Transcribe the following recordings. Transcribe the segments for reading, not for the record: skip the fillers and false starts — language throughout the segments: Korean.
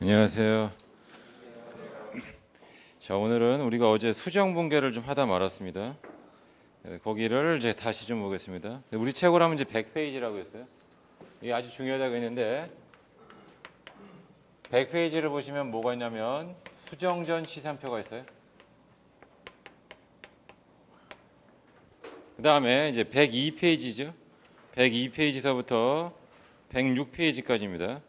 안녕하세요. 자, 오늘은 우리가 어제 수정 분계를 좀 하다 말았습니다. 거기를 이제 다시 좀 보겠습니다. 우리 책으로 하면 이제 100페이지라고 했어요. 이게 아주 중요하다고 했는데 100페이지를 보시면 뭐가 있냐면 수정 전 시산표가 있어요. 그 다음에 이제 102페이지죠. 102페이지서부터 106페이지까지입니다.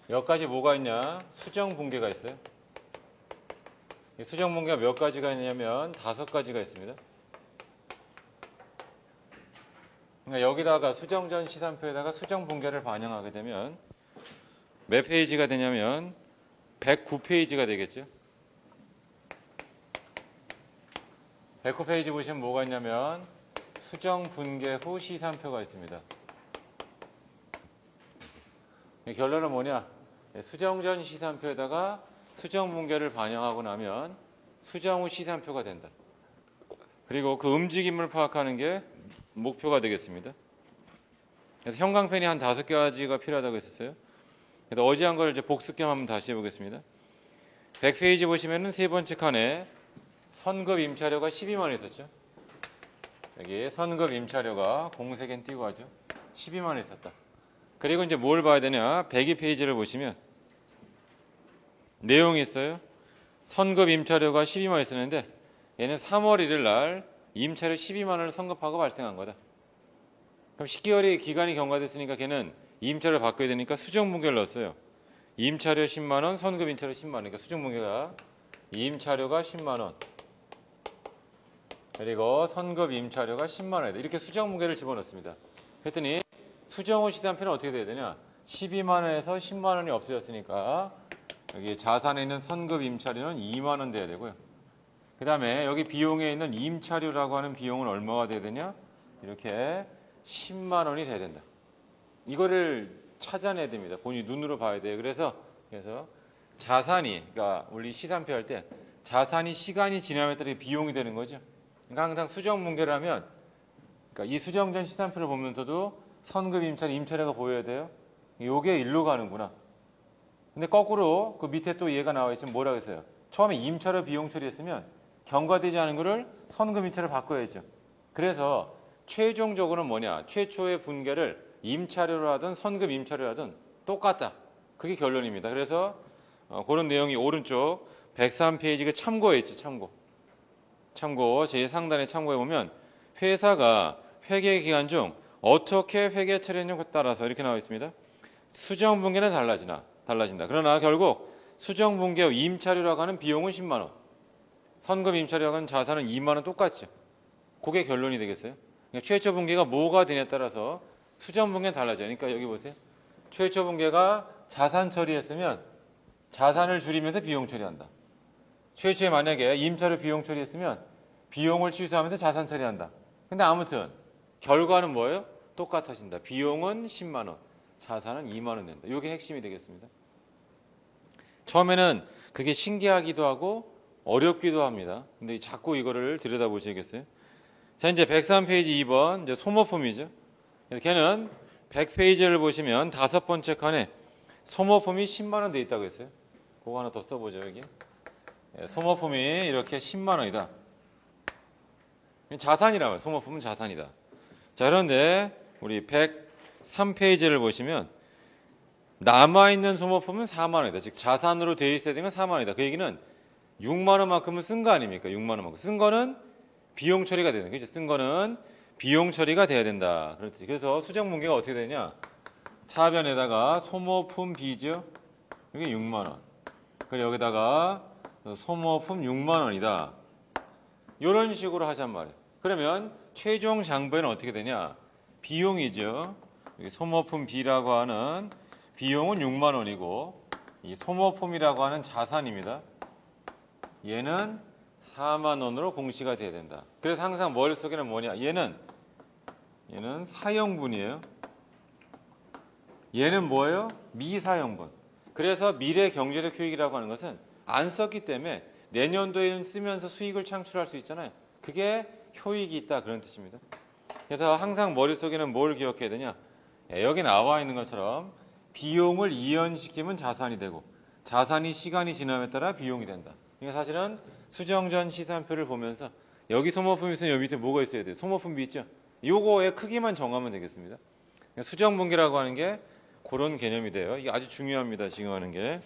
여기까지 뭐가 있냐? 수정 분계가 있어요. 수정 분계가 몇 가지가 있냐면 5가지가 있습니다. 그러니까 여기다가 수정 전 시산표에다가 수정 분계를 반영하게 되면 몇 페이지가 되냐면 109페이지가 되겠죠. 109페이지 보시면 뭐가 있냐면 수정 분계 후 시산표가 있습니다. 결론은 뭐냐? 수정 전 시산표에다가 수정 분계를 반영하고 나면 수정 후 시산표가 된다. 그리고 그 움직임을 파악하는 게 목표가 되겠습니다. 그래서 형광펜이 한 5가지가 필요하다고 했었어요. 그래서 어제 한 걸 이제 복습 겸 한번 다시 해보겠습니다. 100페이지 보시면은 세 번째 칸에 선급 임차료가 12만 있었죠. 여기 선급 임차료가 공색엔 띄고 하죠. 12만 있었다. 그리고 이제 뭘 봐야 되냐? 102페이지를 보시면 내용이 있어요. 선급 임차료가 12만 있었는데 얘는 3월 1일 날 임차료 12만 원을 선급하고 발생한 거다. 그럼 10개월의 기간이 경과됐으니까 걔는 임차료를 바꿔야 되니까 수정 분계를 넣었어요. 임차료 10만 원, 선급 임차료 10만 원. 그러니까 수정 분계가 임차료가 10만 원. 그리고 선급 임차료가 10만 원이다. 이렇게 수정 분계를 집어넣습니다. 그랬더니 수정 후 시산표는 어떻게 돼야 되냐? 12만 원에서 10만 원이 없어졌으니까 여기 자산에 있는 선급 임차료는 2만 원 돼야 되고요. 그 다음에 여기 비용에 있는 임차료라고 하는 비용은 얼마가 돼야 되냐? 이렇게 10만 원이 돼야 된다. 이거를 찾아내야 됩니다. 본인이 눈으로 봐야 돼요. 그래서 자산이, 그러니까 우리 시산표 할 때 자산이 시간이 지남에 따라 비용이 되는 거죠. 그러니까 항상 수정 분계를 하면, 그러니까 이 수정 전 시산표를 보면서도 선급 임차료가 보여야 돼요. 이게 일로 가는구나. 근데 거꾸로 그 밑에 또 얘가 나와 있으면 뭐라고 했어요? 처음에 임차료 비용 처리했으면 경과되지 않은 거를 선급 임차료로 바꿔야죠. 그래서 최종적으로는 뭐냐? 최초의 분계를 임차료로 하든 선급 임차료로 하든 똑같다. 그게 결론입니다. 그래서 그런 내용이 오른쪽 103페이지 그 참고에 있죠. 참고 제 상단에 참고해 보면 회사가 회계 기간 중 어떻게 회계 처리했냐에 따라서 이렇게 나와 있습니다. 수정 분계는 달라진다. 그러나 결국 수정 분계 임차료라고 하는 비용은 10만 원, 선급 임차료라고 하는 자산은 2만 원 똑같죠. 그게 결론이 되겠어요. 그러니까 최초 분계가 뭐가 되냐에 따라서 수정 분계는 달라져요. 그러니까 여기 보세요. 최초 분계가 자산 처리했으면 자산을 줄이면서 비용 처리한다. 최초에 만약에 임차료 비용 처리했으면 비용을 취소하면서 자산 처리한다. 근데 아무튼 결과는 뭐예요? 똑같아진다. 비용은 10만 원, 자산은 2만 원 된다. 이게 핵심이 되겠습니다. 처음에는 그게 신기하기도 하고 어렵기도 합니다. 근데 자꾸 이거를 들여다보시겠어요? 자, 이제 103페이지 2번 이제 소모품이죠. 그래서 걔는 100페이지를 보시면 5번째 칸에 소모품이 10만 원 돼 있다고 했어요. 그거 하나 더 써보죠. 여기 소모품이 이렇게 10만 원이다. 자산이라면 소모품은 자산이다. 자, 그런데 우리 103페이지를 보시면 남아있는 소모품은 4만 원이다. 즉 자산으로 되어 있어야 되는 건 4만 원이다. 그 얘기는 6만 원만큼은 쓴 거 아닙니까? 6만 원만큼. 쓴 거는 비용 처리가 되는 거죠. 쓴 거는 비용 처리가 돼야 된다. 그래서 수정 분계가 어떻게 되냐? 차변에다가 소모품 B죠. 이게 6만 원. 그리고 여기다가 소모품 6만 원이다. 이런 식으로 하잔 말이에요. 그러면 최종 장부에는 어떻게 되냐? 비용이죠. 소모품 B라고 하는 비용은 6만 원이고 이 소모품이라고 하는 자산입니다. 얘는 4만 원으로 공시가 돼야 된다. 그래서 항상 머릿속에는 뭐냐? 얘는 사형분이에요. 얘는 뭐예요? 미사형분. 그래서 미래 경제적 효익이라고 하는 것은 안 썼기 때문에 내년도에는 쓰면서 수익을 창출할 수 있잖아요. 그게 효익이 있다 그런 뜻입니다. 그래서 항상 머릿속에는 뭘 기억해야 되냐? 여기 나와 있는 것처럼 비용을 이연시키면 자산이 되고 자산이 시간이 지남에 따라 비용이 된다. 그러니까 사실은 수정전 시산표를 보면서 여기 소모품이 있으면 여기 밑에 뭐가 있어야 돼요? 소모품비 있죠? 요거의 크기만 정하면 되겠습니다. 그러니까 수정분기라고 하는 게 그런 개념이 돼요. 이게 아주 중요합니다. 지금 하는 게.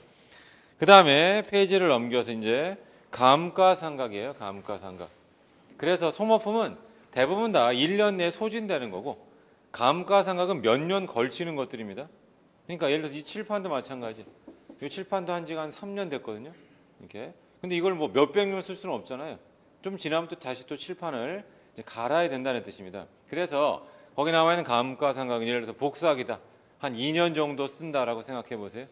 그 다음에 페이지를 넘겨서 이제 감가상각이에요. 감가상각. 그래서 소모품은 대부분 다 1년 내에 소진되는 거고 감가상각은 몇 년 걸치는 것들입니다. 그러니까 예를 들어서 이 칠판도 마찬가지. 이 칠판도 한 지가 한 3년 됐거든요. 이렇게. 근데 이걸 뭐 몇백 년 쓸 수는 없잖아요. 좀 지나면 또 다시 또 칠판을 이제 갈아야 된다는 뜻입니다. 그래서 거기 나와 있는 감가상각은 예를 들어서 복사기다. 한 2년 정도 쓴다라고 생각해 보세요.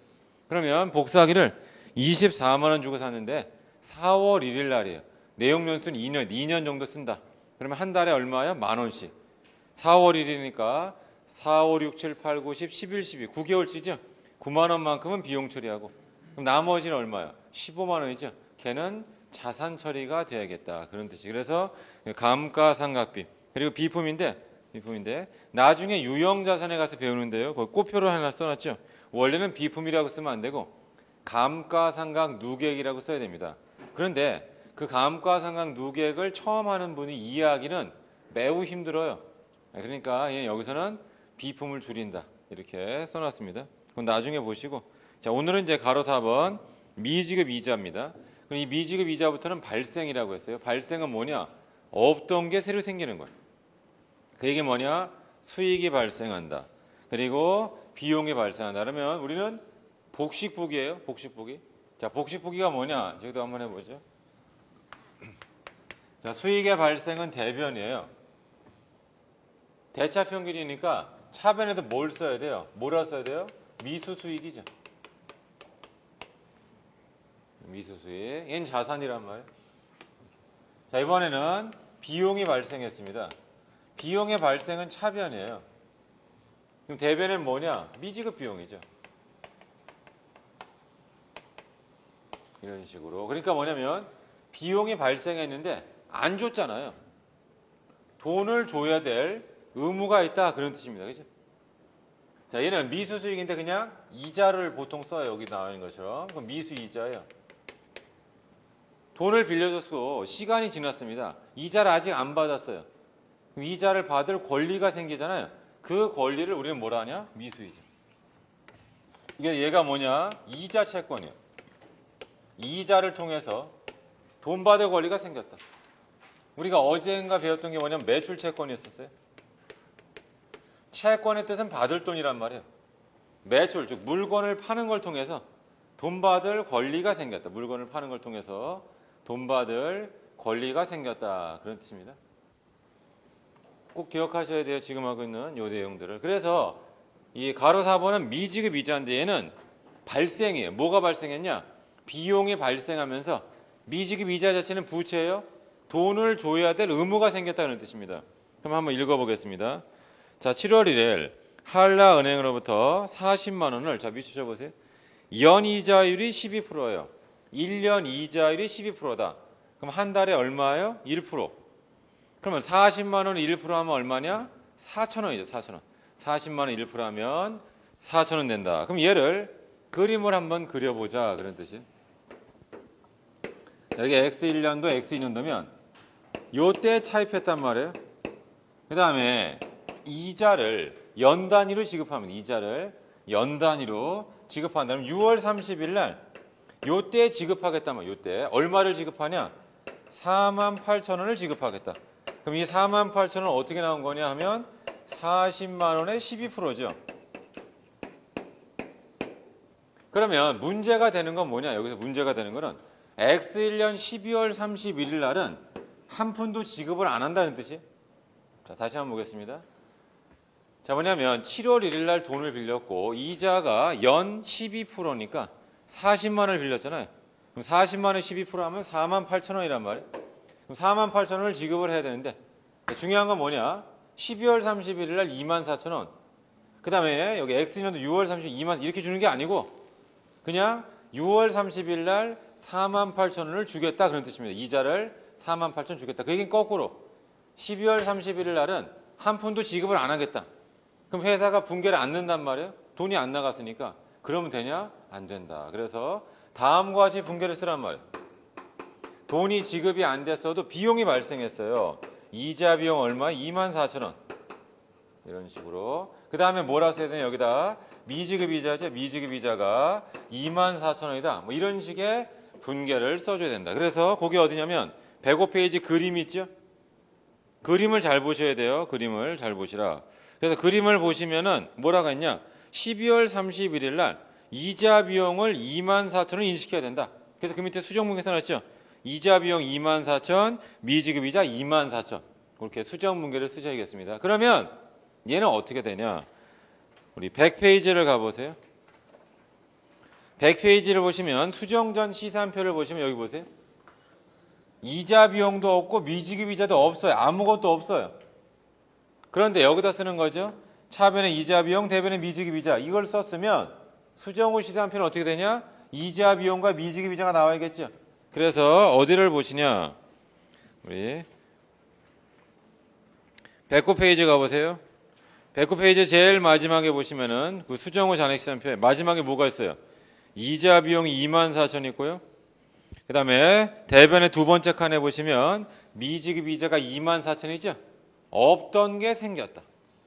그러면 복사기를 24만 원 주고 샀는데 4월 1일 날이에요. 내용 연수는 2년 정도 쓴다. 그러면 한 달에 얼마야? 10,000원씩. 4월 1일이니까 4, 5, 6, 7, 8, 9, 10, 11, 12. 9개월치죠? 9만 원만큼은 비용 처리하고. 그럼 나머지는 얼마야? 15만 원이죠? 걔는 자산 처리가 돼야겠다. 그런 뜻이. 그래서 감가상각비. 그리고 비품인데 나중에 유형자산에 가서 배우는데요. 거기 꼬표를 하나 써놨죠? 원래는 비품이라고 쓰면 안 되고 감가상각 누계액이라고 써야 됩니다. 그런데 그 감가상각 누계액을 처음 하는 분이 이해하기는 매우 힘들어요. 그러니까 여기서는 비품을 줄인다. 이렇게 써놨습니다. 그건 나중에 보시고. 자, 오늘은 이제 가로 4번 미지급 이자입니다. 그럼 이 미지급 이자부터는 발생이라고 했어요. 발생은 뭐냐? 없던 게 새로 생기는 거예요. 그 얘기 뭐냐? 수익이 발생한다. 그리고 비용이 발생한다. 그러면 우리는 복식부기예요. 복식부기. 자, 복식부기가 뭐냐? 저기도 한번 해보죠. 자, 수익의 발생은 대변이에요. 대차평균이니까 차변에도 뭘 써야 돼요? 뭐라 써야 돼요? 미수수익이죠. 미수수익. 얘는 자산이란 말이에요. 자, 이번에는 비용이 발생했습니다. 비용의 발생은 차변이에요. 그럼 대변은 뭐냐? 미지급 비용이죠. 이런 식으로. 그러니까 뭐냐면 비용이 발생했는데 안 줬잖아요. 돈을 줘야 될 의무가 있다. 그런 뜻입니다. 그죠? 자, 얘는 미수수익인데 그냥 이자를 보통 써요. 여기 나와 있는 것처럼. 그럼 미수이자예요. 돈을 빌려줬고 시간이 지났습니다. 이자를 아직 안 받았어요. 그럼 이자를 받을 권리가 생기잖아요. 그 권리를 우리는 뭐라 하냐? 미수이자. 이게 얘가 뭐냐? 이자 채권이에요. 이자를 통해서 돈 받을 권리가 생겼다. 우리가 어젠가 배웠던 게 뭐냐면 매출 채권이었었어요. 채권의 뜻은 받을 돈이란 말이에요. 매출, 즉 물건을 파는 걸 통해서 돈 받을 권리가 생겼다. 물건을 파는 걸 통해서 돈 받을 권리가 생겼다. 그런 뜻입니다. 꼭 기억하셔야 돼요. 지금 하고 있는 이 내용들을. 그래서 이 가로 4번은 미지급 이자인데 얘는 발생이에요. 뭐가 발생했냐? 비용이 발생하면서 미지급 이자 자체는 부채예요. 돈을 줘야 될 의무가 생겼다는 뜻입니다. 그럼 한번 읽어보겠습니다. 자, 7월 1일 한라은행으로부터 40만 원을 자 밑줄 보세요. 연이자율이 12%예요. 1년 이자율이 12%다. 그럼 한 달에 얼마예요? 1%. 그러면 40만 원 1% 하면 얼마냐? 4,000원이죠. 4,000원. 40만 원 1% 하면 4,000원 된다. 그럼 얘를 그림을 한번 그려보자. 그런 뜻이에요. 여기 X1년도, X2년도면 요때 차입했단 말이에요. 그 다음에 이자를 연 단위로 지급하면 이자를 연 단위로 지급한다면 6월 30일 날 요때 지급하겠다면 요때 얼마를 지급하냐? 48,000원을 지급하겠다. 그럼 이 48,000원 어떻게 나온 거냐 하면 40만 원의 12%죠. 그러면 문제가 되는 건 뭐냐? 여기서 문제가 되는 거는 X1년 12월 31일 날은 한 푼도 지급을 안 한다는 뜻이에요. 자, 다시 한번 보겠습니다. 자, 뭐냐면 7월 1일 날 돈을 빌렸고 이자가 연 12%니까 40만 원을 빌렸잖아요. 그럼 40만 원 12% 하면 48,000원이란 말이에요. 그럼 48,000원을 지급을 해야 되는데 중요한 건 뭐냐? 12월 31일 날 24,000원. 그 다음에 여기 X년도 6월 30일 2만 이렇게 주는 게 아니고 그냥 6월 30일 날 48,000원을 주겠다 그런 뜻입니다. 이자를 48,000원 주겠다. 그 얘기는 거꾸로 12월 31일 날은 한 푼도 지급을 안 하겠다. 그럼 회사가 붕괴를 안 넣는단 말이에요. 돈이 안 나갔으니까. 그러면 되냐? 안 된다. 그래서 다음과 같이 붕괴를 쓰란 말이에요. 돈이 지급이 안 됐어도 비용이 발생했어요. 이자 비용 얼마? 24,000원. 이런 식으로. 그 다음에 뭐라 써야 되냐? 여기다 미지급 이자죠. 미지급 이자가 24,000원이다. 뭐 이런 식의 분계를 써줘야 된다. 그래서 거기 어디냐면 105페이지 그림 있죠? 그림을 잘 보셔야 돼요. 그림을 잘 보시라. 그래서 그림을 보시면은 뭐라고 했냐? 12월 31일 날 이자 비용을 24,000원 인식해야 된다. 그래서 그 밑에 수정문에 써놨죠? 이자 비용 24,000, 미지급 이자 24,000. 그렇게 수정문계를 쓰셔야겠습니다. 그러면 얘는 어떻게 되냐? 우리 100페이지를 가보세요. 100페이지를 보시면 수정전 시산표를 보시면 여기 보세요. 이자 비용도 없고 미지급 이자도 없어요. 아무것도 없어요. 그런데 여기다 쓰는 거죠. 차변에 이자 비용, 대변에 미지급 이자. 이걸 썼으면 수정 후 시산표는 어떻게 되냐? 이자 비용과 미지급 이자가 나와야겠죠. 그래서 어디를 보시냐? 우리 109페이지 가보세요. 109페이지 제일 마지막에 보시면은 그 수정 후 잔액 시산표에 마지막에 뭐가 있어요? 이자 비용이 24,000 있고요. 그 다음에 대변의 두 번째 칸에 보시면 미지급 이자가 24,000이죠. 없던 게 생겼다.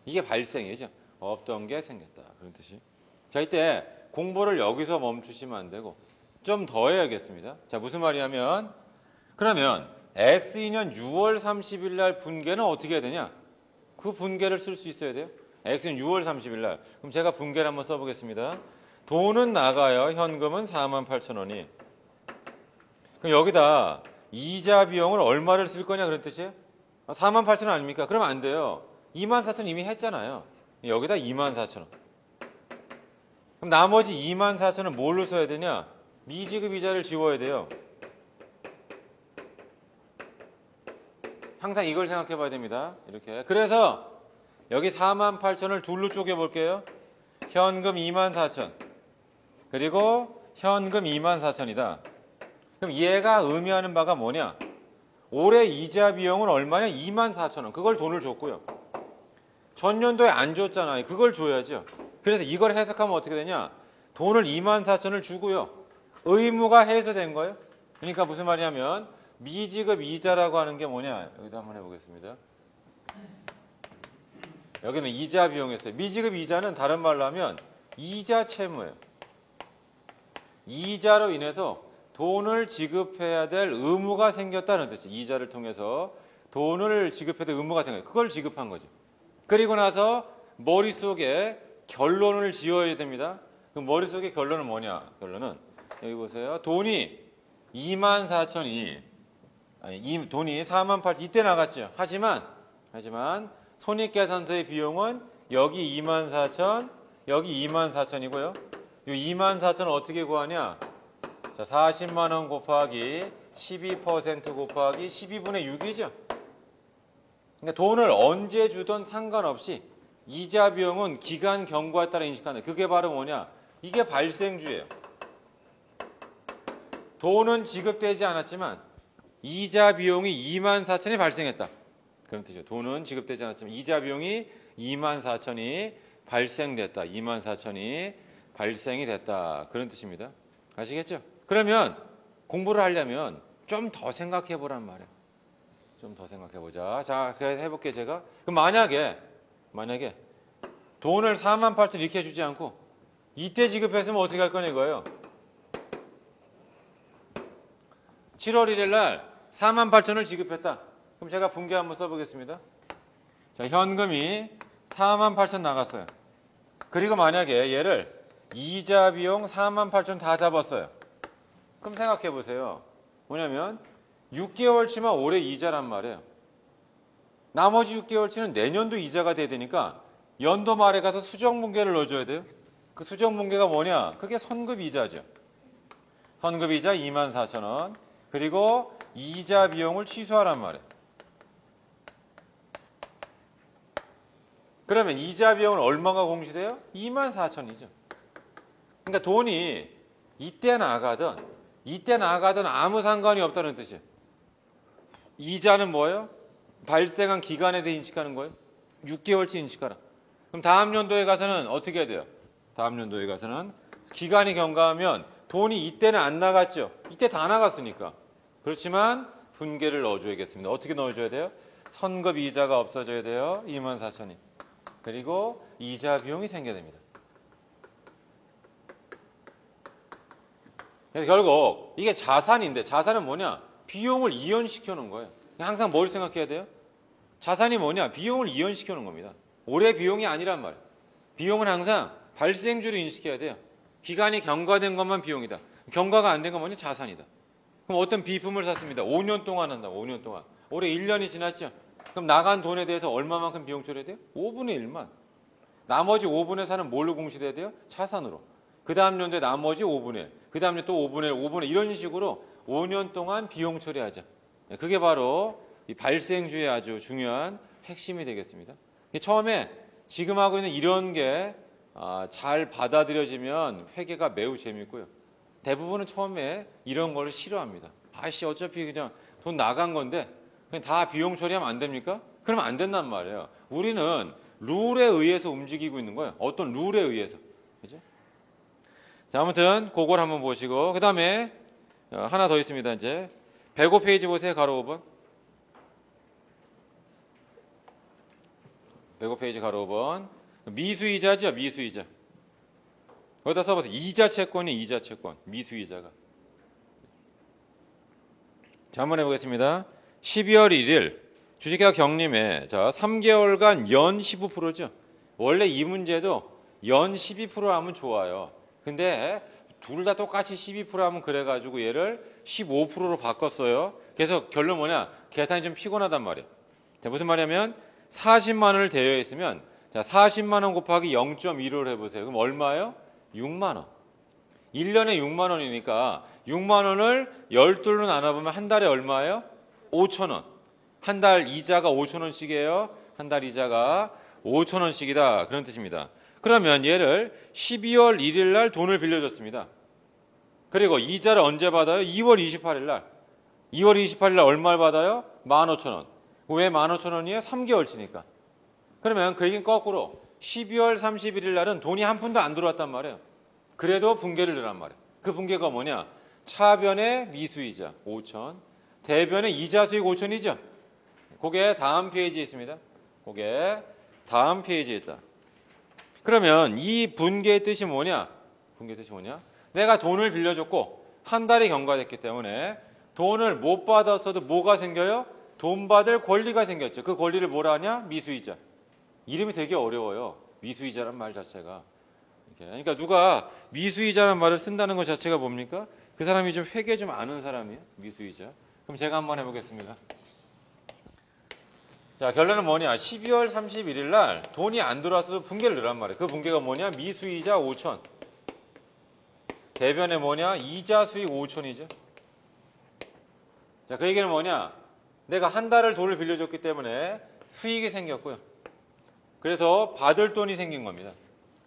이게 발생이죠. 없던 게 생겼다. 그런 뜻이. 자, 이때 공부를 여기서 멈추시면 안 되고 좀 더 해야겠습니다. 자, 무슨 말이냐면 그러면 X2년 6월 30일 날 분계는 어떻게 해야 되냐? 그 분계를 쓸 수 있어야 돼요. X는 6월 30일 날. 그럼 제가 분계를 한번 써보겠습니다. 돈은 나가요. 현금은 48,000원이. 그럼 여기다 이자 비용을 얼마를 쓸 거냐 그런 뜻이에요? 48,000원 아닙니까? 그러면 안 돼요. 24,000원 이미 했잖아요. 여기다 24,000원. 그럼 나머지 24,000원 뭘로 써야 되냐? 미지급 이자를 지워야 돼요. 항상 이걸 생각해 봐야 됩니다. 이렇게. 그래서 여기 48,000원을 둘로 쪼개 볼게요. 현금 24,000. 그리고 현금 24,000이다. 그럼 얘가 의미하는 바가 뭐냐? 올해 이자 비용은 얼마냐? 24,000원. 그걸 돈을 줬고요. 전년도에 안 줬잖아요. 그걸 줘야죠. 그래서 이걸 해석하면 어떻게 되냐? 돈을 24,000을 주고요. 의무가 해소된 거예요. 그러니까 무슨 말이냐면 미지급 이자라고 하는 게 뭐냐? 여기도 한번 해보겠습니다. 여기는 이자 비용이었어요. 미지급 이자는 다른 말로 하면 이자 채무예요. 이자로 인해서 돈을 지급해야 될 의무가 생겼다는 뜻이에요. 이자를 통해서 돈을 지급해야 될 의무가 생겨요. 그걸 지급한 거죠. 그리고 나서 머릿속에 결론을 지어야 됩니다. 그 머릿속에 결론은 뭐냐? 결론은 여기 보세요. 돈이 24,000이 아니 돈이 48,000 이때 나갔죠. 하지만 손익계산서의 비용은 여기 24,000 여기 24,000이고요. 이 24,000을 어떻게 구하냐? 자, 40만 원 곱하기 12% 곱하기 12분의 6이죠. 그러니까 돈을 언제 주든 상관없이 이자 비용은 기간 경과에 따라 인식하는 그게 바로 뭐냐? 이게 발생주예요. 돈은 지급되지 않았지만 이자 비용이 24,000이 발생했다. 그런 뜻이죠. 돈은 지급되지 않았지만 이자 비용이 24,000이 발생됐다. 24,000이 발생이 됐다. 그런 뜻입니다. 아시겠죠? 그러면 공부를 하려면 좀 더 생각해 보란 말이에요. 좀 더 생각해 보자. 자, 해볼게 제가. 그럼 만약에 돈을 48,000 이렇게 주지 않고 이때 지급했으면 어떻게 할 거냐 이거예요. 7월 1일 날 48,000을 지급했다. 그럼 제가 분계 한번 써보겠습니다. 자, 현금이 48,000 나갔어요. 그리고 만약에 얘를 이자 비용 48,000 다 잡았어요. 그럼 생각해 보세요. 뭐냐면 6개월치만 올해 이자란 말이에요. 나머지 6개월치는 내년도 이자가 돼야 되니까 연도 말에 가서 수정분계를 넣어줘야 돼요. 그 수정분계가 뭐냐? 그게 선급이자죠. 선급이자 24,000원. 그리고 이자 비용을 취소하란 말이에요. 그러면 이자 비용은 얼마가 공시돼요? 24,000이죠. 그러니까 돈이 이때 나가든 아무 상관이 없다는 뜻이에요. 이자는 뭐예요? 발생한 기간에 대해 인식하는 거예요. 6개월치 인식하라. 그럼 다음 연도에 가서는 어떻게 해야 돼요? 다음 연도에 가서는 기간이 경과하면 돈이 이때는 안 나갔죠. 이때 다 나갔으니까. 그렇지만 분계를 넣어줘야겠습니다. 어떻게 넣어줘야 돼요? 선급 이자가 없어져야 돼요. 24,000이. 그리고 이자 비용이 생겨야 됩니다. 그래서 결국 이게 자산인데 자산은 뭐냐? 비용을 이연시켜 놓은 거예요. 항상 뭘 생각해야 돼요? 자산이 뭐냐? 비용을 이연시켜 놓은 겁니다. 올해 비용이 아니란 말이에요. 비용은 항상 발생주를 인식해야 돼요. 기간이 경과된 것만 비용이다. 경과가 안 된 건 뭐냐? 자산이다. 그럼 어떤 비품을 샀습니다. 5년 동안 한다. 5년 동안. 올해 1년이 지났죠. 그럼 나간 돈에 대해서 얼마만큼 비용 처리해야 돼요? 5분의 1만. 나머지 5분의 4는 뭘로 공시돼야 돼요? 자산으로. 그 다음 연도에 나머지 5분의 1. 그 다음에 또 5분의 1, 5분의 1 이런 식으로 5년 동안 비용 처리하자. 그게 바로 이 발생주의 아주 중요한 핵심이 되겠습니다. 처음에 지금 하고 있는 이런 게 잘 받아들여지면 회계가 매우 재밌고요. 대부분은 처음에 이런 걸 싫어합니다. 아씨 어차피 그냥 돈 나간 건데 그냥 다 비용 처리하면 안 됩니까? 그러면 안 된단 말이에요. 우리는 룰에 의해서 움직이고 있는 거예요. 어떤 룰에 의해서. 그죠? 자, 아무튼 그걸 한번 보시고 그 다음에 하나 더 있습니다. 이제 105페이지 보세요. 가로 5번. 105페이지 가로 5번. 미수이자죠. 미수이자. 거기다 써보세요. 이자채권이 이자채권. 미수이자가. 자, 한번 해보겠습니다. 12월 1일 주식계약 경림에 자 3개월간 연 15%죠. 원래 이 문제도 연 12% 하면 좋아요. 근데 둘 다 똑같이 12% 하면 그래가지고 얘를 15%로 바꿨어요. 그래서 결론 뭐냐? 계산이 좀 피곤하단 말이에요. 자, 무슨 말이냐면 40만 원을 대여 있으면 자 40만 원 곱하기 0.15를 해보세요. 그럼 얼마예요? 6만 원. 1년에 6만 원이니까 6만 원을 12로 나눠보면 한 달에 얼마예요? 5천 원. 한 달 이자가 5천 원씩이에요. 한 달 이자가 5천 원씩이다. 그런 뜻입니다. 그러면 얘를 12월 1일 날 돈을 빌려줬습니다. 그리고 이자를 언제 받아요? 2월 28일 날. 2월 28일 날 얼마를 받아요? 15,000원. 왜 15,000원이에요? 3개월치니까. 그러면 그 얘기는 거꾸로 12월 31일 날은 돈이 한 푼도 안 들어왔단 말이에요. 그래도 분계를 넣으란 말이에요. 그 분계가 뭐냐? 차변의 미수이자 5천, 대변의 이자 수익 5천이죠. 그게 다음 페이지에 있습니다. 그게 다음 페이지에 있다. 그러면 이 분계의 뜻이 뭐냐? 분계의 뜻이 뭐냐? 내가 돈을 빌려줬고 한 달이 경과됐기 때문에 돈을 못 받았어도 뭐가 생겨요? 돈 받을 권리가 생겼죠. 그 권리를 뭐라 하냐? 미수이자. 이름이 되게 어려워요. 미수이자란 말 자체가. 그러니까 누가 미수이자라는 말을 쓴다는 것 자체가 뭡니까? 그 사람이 좀 회계 좀 아는 사람이에요. 미수이자. 그럼 제가 한번 해보겠습니다. 자, 결론은 뭐냐? 12월 31일 날 돈이 안 들어왔어도 분계를 넣으란 말이에요. 그 분계가 뭐냐? 미수이자 5천. 대변에 뭐냐? 이자 수익 5천이죠. 자, 그 얘기는 뭐냐? 내가 한 달을 돈을 빌려줬기 때문에 수익이 생겼고요. 그래서 받을 돈이 생긴 겁니다.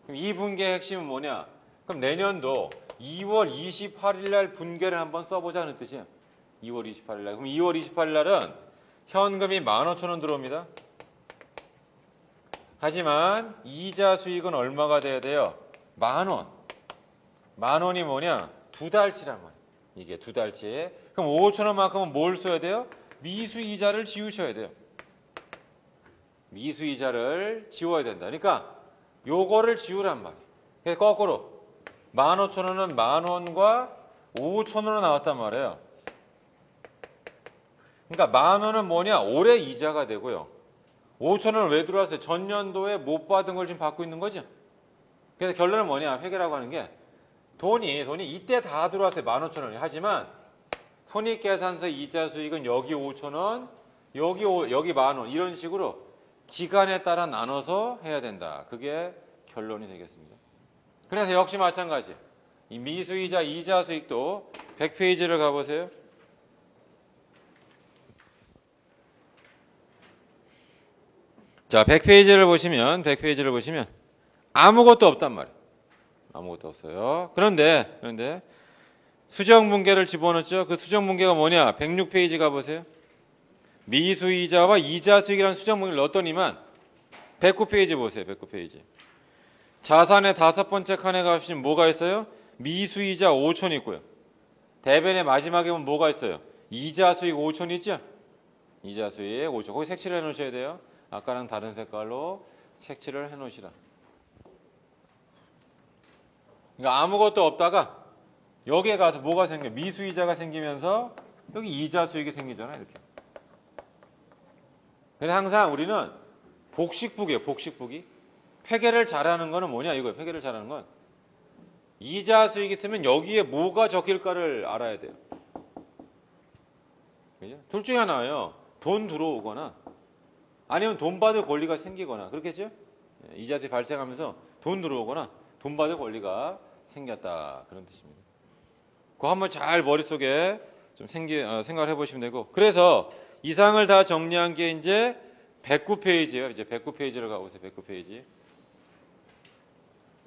그럼 이 분계의 핵심은 뭐냐? 그럼 내년도 2월 28일 날 분계를 한번 써보자는 뜻이에요. 2월 28일 날. 그럼 2월 28일 날은 현금이 15,000원 들어옵니다. 하지만 이자 수익은 얼마가 돼야 돼요? 10,000원. 10,000원이 뭐냐? 두 달치란 말이에요. 이게 두 달치. 그럼 5,000원만큼은 뭘 써야 돼요? 미수이자를 지우셔야 돼요. 미수이자를 지워야 된다. 그러니까 요거를 지우란 말이에요. 그래서 거꾸로 15,000원은 10,000원과 5,000원으로 나왔단 말이에요. 그러니까 10,000원은 뭐냐? 올해 이자가 되고요. 5,000원은 왜 들어왔어요? 전년도에 못 받은 걸 지금 받고 있는 거죠. 그래서 결론은 뭐냐? 회계라고 하는 게 돈이 이때 다 들어왔어요. 15,000원이. 하지만 손익계산서 이자 수익은 여기 5,000원, 여기 10,000원 이런 식으로 기간에 따라 나눠서 해야 된다. 그게 결론이 되겠습니다. 그래서 역시 마찬가지. 이 미수이자 이자 수익도 100페이지를 가보세요. 자, 100페이지를 보시면 아무것도 없단 말이에요. 아무것도 없어요. 그런데 수정분계를 집어넣었죠. 그 수정분계가 뭐냐? 106페이지 가보세요. 미수이자와 이자 수익이라는 수정분계를 넣었더니만 109페이지 보세요. 109페이지. 자산의 다섯 번째 칸에 가시면 뭐가 있어요? 미수이자 5천 있고요. 대변의 마지막에 보면 뭐가 있어요? 이자 수익 5천 있죠? 이자 수익 5천. 거기 색칠을 해 놓으셔야 돼요. 아까랑 다른 색깔로 색칠을 해 놓으시라. 그러니까 아무것도 없다가 여기에 가서 뭐가 생겨? 미수이자가 생기면서 여기 이자 수익이 생기잖아요. 이렇게. 그래서 항상 우리는 복식북이에요. 복식북이. 회계를 잘하는 거는 뭐냐 이거예요. 회계를 잘하는 건 이자 수익이 있으면 여기에 뭐가 적힐까를 알아야 돼요. 그죠? 둘 중에 하나예요. 돈 들어오거나 아니면 돈 받을 권리가 생기거나 그렇겠죠? 이자 수익 발생하면서 돈 들어오거나 돈 받을 권리가 생겼다 그런 뜻입니다. 그거 한번 잘 머릿속에 좀 생각을 해보시면 되고 그래서 이상을 다 정리한 게 이제 109페이지예요. 이제 109페이지로 가보세요. 109페이지.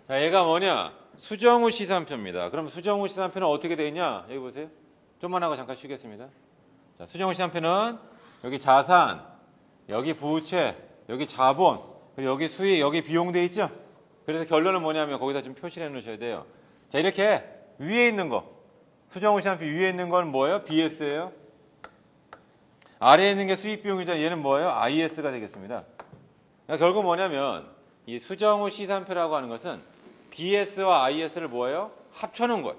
자, 얘가 뭐냐? 수정후 시산표입니다. 그럼 수정후 시산표는 어떻게 되어 있냐? 여기 보세요. 좀만 하고 잠깐 쉬겠습니다. 자, 수정후 시산표는 여기 자산, 여기 부채, 여기 자본, 그리고 여기 수익, 여기 비용 돼 있죠? 그래서 결론은 뭐냐면 거기다 좀 표시를 해 놓으셔야 돼요. 자, 이렇게 위에 있는 거. 수정후 시산표 위에 있는 건 뭐예요? BS예요. 아래에 있는 게 수익 비용이죠. 얘는 뭐예요? IS가 되겠습니다. 그러니까 결국 뭐냐면 이 수정후 시산표라고 하는 것은 BS와 IS를 뭐예요? 합쳐놓은 거예요.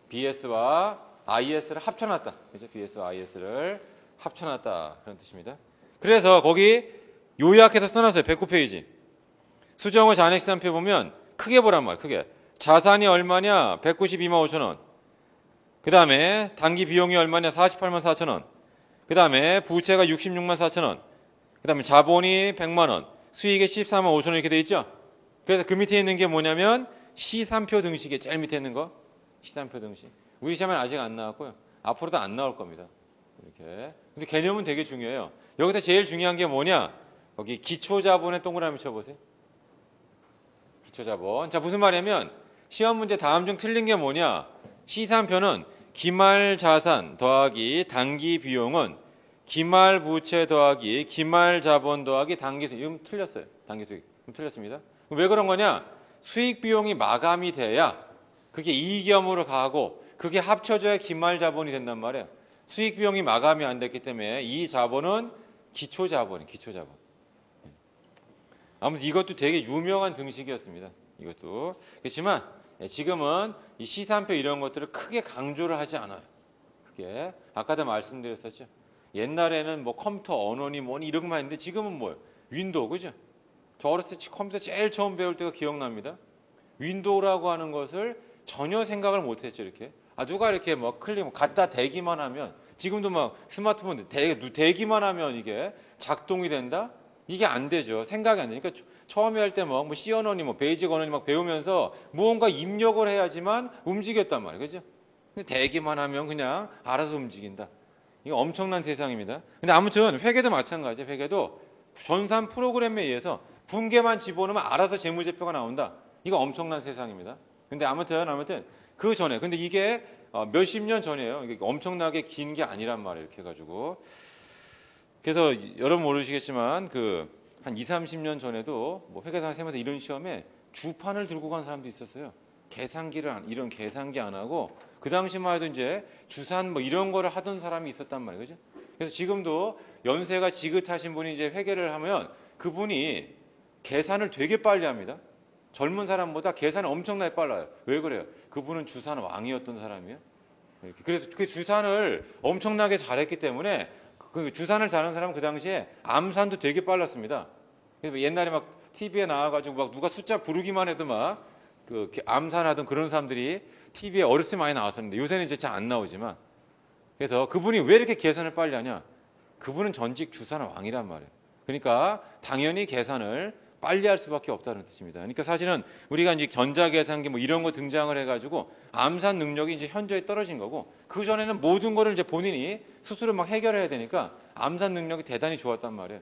BS와 IS를 합쳐놨다. 그죠? BS와 IS를 합쳐놨다. 그런 뜻입니다. 그래서 거기 요약해서 써놨어요. 109페이지. 수정후 잔액 시산표 보면 크게 보란 말이에요. 크게. 자산이 얼마냐? 192만 5천 원. 그 다음에 단기 비용이 얼마냐? 48만 4천 원. 그 다음에 부채가 66만 4천 원. 그 다음에 자본이 100만 원. 수익이 14만 5천 원 이렇게 돼 있죠? 그래서 그 밑에 있는 게 뭐냐면 시산표 등식이에요. 제일 밑에 있는 거. 시산표 등식. 우리 시험은 아직 안 나왔고요. 앞으로도 안 나올 겁니다. 이렇게. 근데 개념은 되게 중요해요. 여기서 제일 중요한 게 뭐냐? 여기 기초자본에 동그라미 쳐보세요. 기초자본. 자, 무슨 말이냐면 시험 문제 다음 중 틀린 게 뭐냐? 시산표는 기말 자산 더하기 단기 비용은 기말 부채 더하기 기말 자본 더하기 단기 수익. 이건 틀렸어요. 단기 수익. 틀렸습니다. 왜 그런 거냐? 수익 비용이 마감이 돼야 그게 이익염으로 가고 그게 합쳐져야 기말 자본이 된단 말이에요. 수익 비용이 마감이 안 됐기 때문에 이 자본은 기초 자본이에요. 기초 자본. 아무튼 이것도 되게 유명한 등식이었습니다. 이것도. 그렇지만 지금은 이 시산표 이런 것들을 크게 강조를 하지 않아요. 그게 아까도 말씀드렸었죠. 옛날에는 뭐 컴퓨터 언어니 뭐니 이런 것만 했는데 지금은 뭐예요? 윈도우, 그죠? 저 어렸을 때 컴퓨터 제일 처음 배울 때가 기억납니다. 윈도우라고 하는 것을 전혀 생각을 못했죠. 이렇게 누가 이렇게 뭐 클릭 갖다 대기만 하면 지금도 막 스마트폰 대기만 하면 이게 작동이 된다? 이게 안 되죠. 생각이 안 되니까 처음에 할 때 뭐 C 언어니 뭐 베이직 언어니 막 배우면서 무언가 입력을 해야지만 움직였단 말이에요. 그죠? 근데 대기만 하면 그냥 알아서 움직인다. 이거 엄청난 세상입니다. 근데 아무튼 회계도 마찬가지예요. 회계도 전산 프로그램에 의해서 분계만 집어넣으면 알아서 재무제표가 나온다. 이거 엄청난 세상입니다. 근데 아무튼 그 전에 근데 이게 몇십 년 전이에요. 이게 엄청나게 긴 게 아니란 말이에요. 이렇게 해가지고 그래서 여러분 모르시겠지만 그 한 2, 30년 전에도 뭐 회계사를 세면서 이런 시험에 주판을 들고 간 사람도 있었어요. 이런 계산기 안 하고 그 당시만 해도 이제 주산 뭐 이런 거를 하던 사람이 있었단 말이에요. 그죠? 그래서 지금도 연세가 지긋하신 분이 이제 회계를 하면 그분이 계산을 되게 빨리 합니다. 젊은 사람보다 계산이 엄청나게 빨라요. 왜 그래요? 그분은 주산 왕이었던 사람이에요. 이렇게. 그래서 그 주산을 엄청나게 잘했기 때문에 그 주산을 잘하는 사람은 그 당시에 암산도 되게 빨랐습니다. 그래서 옛날에 막 TV에 나와가지고 막 누가 숫자 부르기만 해도 막 그 암산하던 그런 사람들이 TV에 어렸을 때 많이 나왔었는데 요새는 이제 잘 안 나오지만 그래서 그분이 왜 이렇게 계산을 빨리 하냐? 그분은 전직 주산 왕이란 말이에요. 그러니까 당연히 계산을 빨리 할 수밖에 없다는 뜻입니다. 그러니까 사실은 우리가 이제 전자계산기 뭐 이런 거 등장을 해가지고 암산 능력이 이제 현저히 떨어진 거고 그 전에는 모든 거를 이제 본인이 스스로 막 해결해야 되니까 암산 능력이 대단히 좋았단 말이에요.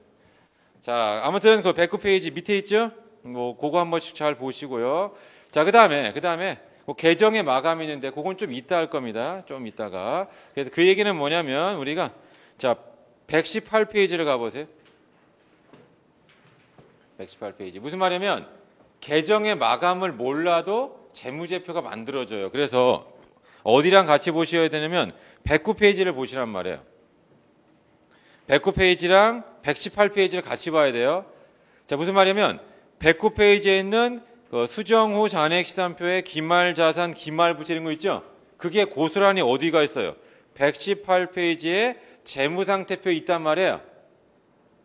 자, 아무튼 그 109페이지 밑에 있죠? 뭐 그거 한 번씩 잘 보시고요. 자, 그다음에 뭐 계정의 마감이 있는데 그건 좀 이따 할 겁니다. 좀 이따가. 그래서 그 얘기는 뭐냐면 우리가 자 118페이지를 가보세요. 118페이지. 무슨 말이냐면 계정의 마감을 몰라도 재무제표가 만들어져요. 그래서 어디랑 같이 보셔야 되냐면 109페이지를 보시란 말이에요. 109페이지랑 118페이지를 같이 봐야 돼요. 자, 무슨 말이냐면 109페이지에 있는 그 수정 후 잔액 시산표에 기말자산, 기말부채 이런 거 있죠? 그게 고스란히 어디가 있어요? 118페이지에 재무상태표 있단 말이에요.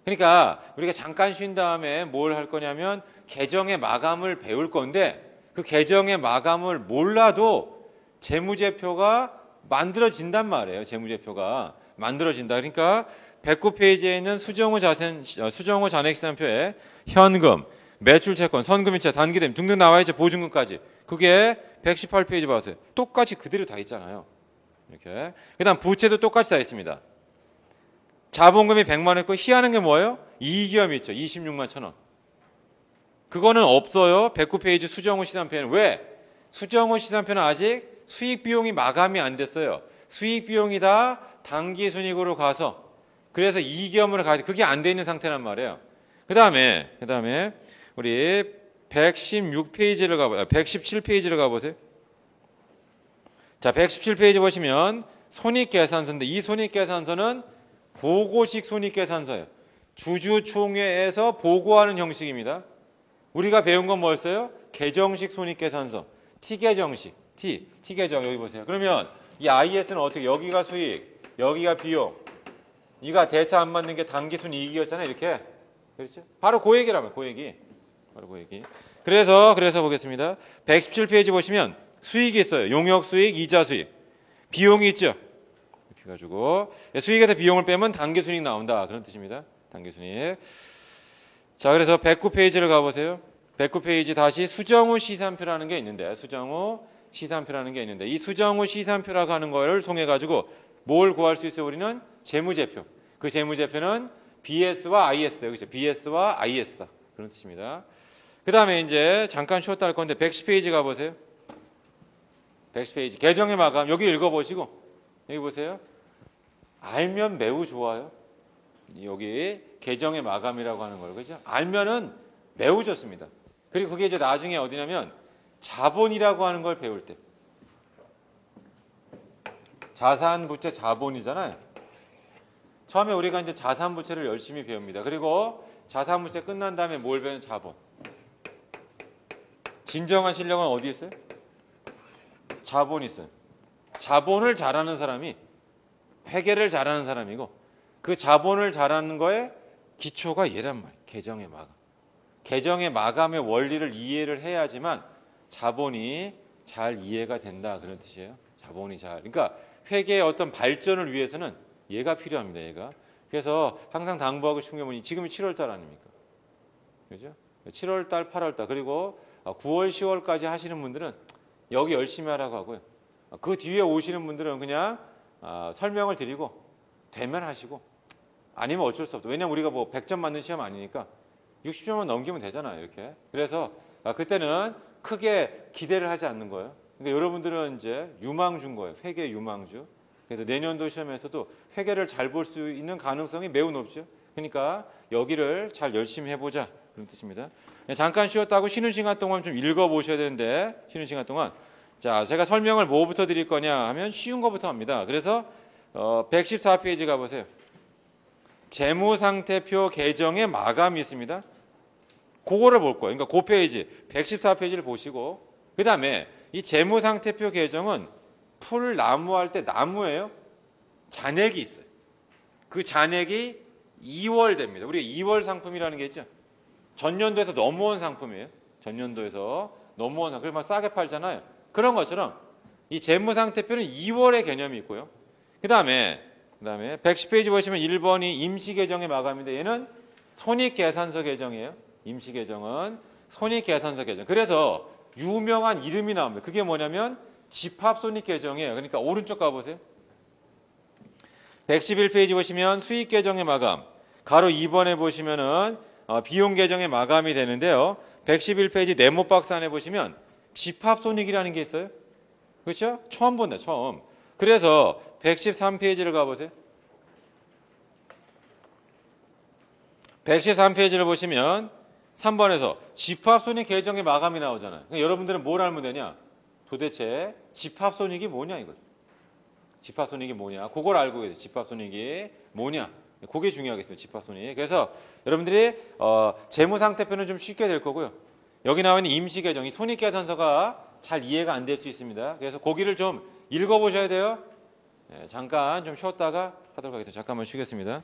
그러니까 우리가 잠깐 쉰 다음에 뭘 할 거냐면 계정의 마감을 배울 건데 그 계정의 마감을 몰라도 재무제표가 만들어진단 말이에요. 재무제표가 만들어진다. 그러니까 109페이지에 있는 수정 후 잔액시산표에 현금, 매출채권, 선금이체, 단기대금 등등 나와 있죠. 보증금까지. 그게 118페이지 봐세요. 똑같이 그대로 다 있잖아요. 이렇게. 그다음 부채도 똑같이 다 있습니다. 자본금이 100만 원 있고 희하는 게 뭐예요? 이익이염이 있죠. 26만 1,000원. 그거는 없어요. 109페이지 수정 후 시산표에는. 왜? 수정 후 시산표는 아직 수익 비용이 마감이 안 됐어요. 수익 비용이 다 당기 순이익으로 가서 그래서 이익이염으로 가야 돼. 그게 안 돼 있는 상태란 말이에요. 그다음에 우리 116페이지를 가보세요. 117페이지를 가보세요. 자, 117페이지 보시면 손익계산서인데 이 손익계산서는 보고식 손익계산서예요. 주주총회에서 보고하는 형식입니다. 우리가 배운 건 뭐였어요? 계정식 손익계산서. T계정식. T계정 여기 보세요. 그러면 이 IS는 어떻게? 여기가 수익, 여기가 비용. 이가 대차 안 맞는 게 당기순 이익이었잖아요. 이렇게. 그렇죠? 바로 그 얘기라면 그 얘기. 바로 그 얘기. 그래서 보겠습니다. 117페이지 보시면 수익이 있어요. 용역 수익, 이자 수익. 비용이 있죠. 이렇게 가지고 수익에서 비용을 빼면 당기순이익 나온다. 그런 뜻입니다. 당기순이익. 자, 그래서 109페이지를 가보세요. 109페이지 다시 수정 후 시산표라는 게 있는데 수정 후 시산표라는 게 있는데 이 수정 후 시산표라고 하는 걸 통해 가지고 뭘 구할 수 있어요? 우리는 재무제표. 그 재무제표는 BS와 IS예요. 그렇죠? BS와 IS다. 그런 뜻입니다. 그 다음에 이제 잠깐 쉬었다 할 건데 110페이지 가보세요. 110페이지. 계정의 마감. 여기 읽어보시고 여기 보세요. 알면 매우 좋아요. 여기 계정의 마감이라고 하는 걸. 그죠? 알면은 매우 좋습니다. 그리고 그게 이제 나중에 어디냐면 자본이라고 하는 걸 배울 때. 자산부채 자본이잖아요. 처음에 우리가 이제 자산부채를 열심히 배웁니다. 그리고 자산부채 끝난 다음에 뭘 배우는 자본. 진정한 실력은 어디 있어요? 자본이 있어요. 자본을 잘하는 사람이 회계를 잘하는 사람이고 그 자본을 잘하는 거에 기초가 얘란 말이에요. 계정의 마감. 계정의 마감의 원리를 이해를 해야지만 자본이 잘 이해가 된다. 그런 뜻이에요. 자본이 잘. 그러니까 회계의 어떤 발전을 위해서는 얘가 필요합니다. 얘가. 그래서 항상 당부하고 싶은 게 뭐니? 지금이 7월 달 아닙니까? 그죠? 7월 달, 8월 달 그리고 9월, 10월까지 하시는 분들은 여기 열심히 하라고 하고요. 그 뒤에 오시는 분들은 그냥 설명을 드리고 되면 하시고 아니면 어쩔 수 없다. 왜냐면 우리가 뭐 100점 맞는 시험 아니니까 60점만 넘기면 되잖아요. 이렇게. 그래서 그때는 크게 기대를 하지 않는 거예요. 그러니까 여러분들은 이제 유망주인 거예요. 회계 유망주. 그래서 내년도 시험에서도 회계를 잘 볼 수 있는 가능성이 매우 높죠. 그러니까 여기를 잘 열심히 해보자. 그런 뜻입니다. 잠깐 쉬었다고 쉬는 시간 동안 좀 읽어보셔야 되는데 쉬는 시간 동안 자 제가 설명을 뭐부터 드릴 거냐 하면 쉬운 거부터 합니다. 그래서 114페이지 가보세요. 재무상태표 계정의 마감이 있습니다. 그거를 볼 거예요. 그러니까 그 페이지 114페이지를 보시고 그 다음에 이 재무상태표 계정은 풀 나무할 때 나무예요. 잔액이 있어요. 그 잔액이 2월 됩니다. 우리가 2월 상품이라는 게 있죠. 전년도에서 넘어온 상품이에요. 전년도에서 넘어온 상품. 그래서 싸게 팔잖아요. 그런 것처럼 이 재무상태표는 2월의 개념이 있고요. 그 다음에 110페이지 보시면 1번이 임시계정의 마감인데 얘는 손익계산서 계정이에요. 임시계정은 손익계산서 계정. 그래서 유명한 이름이 나옵니다. 그게 뭐냐면 집합손익계정이에요. 그러니까 오른쪽 가보세요. 111페이지 보시면 수익계정의 마감. 가로 2번에 보시면은 비용계정의 마감이 되는데요. 111페이지 네모박스 안에 보시면 집합손익이라는 게 있어요. 그렇죠? 처음 본다. 처음. 그래서 113페이지를 가보세요. 113페이지를 보시면 3번에서 집합손익 계정의 마감이 나오잖아요. 그러니까 여러분들은 뭘 알면 되냐? 도대체 집합손익이 뭐냐 이거. 집합손익이 뭐냐? 그걸 알고 계세요. 집합손익이 뭐냐? 그게 중요하겠습니다. 집합손익. 그래서 여러분들이 재무상태표는 좀 쉽게 될 거고요. 여기 나와 있는 임시계정, 이 손익계산서가 잘 이해가 안 될 수 있습니다. 그래서 거기를 좀 읽어보셔야 돼요. 네, 잠깐 좀 쉬었다가 하도록 하겠습니다. 잠깐만 쉬겠습니다.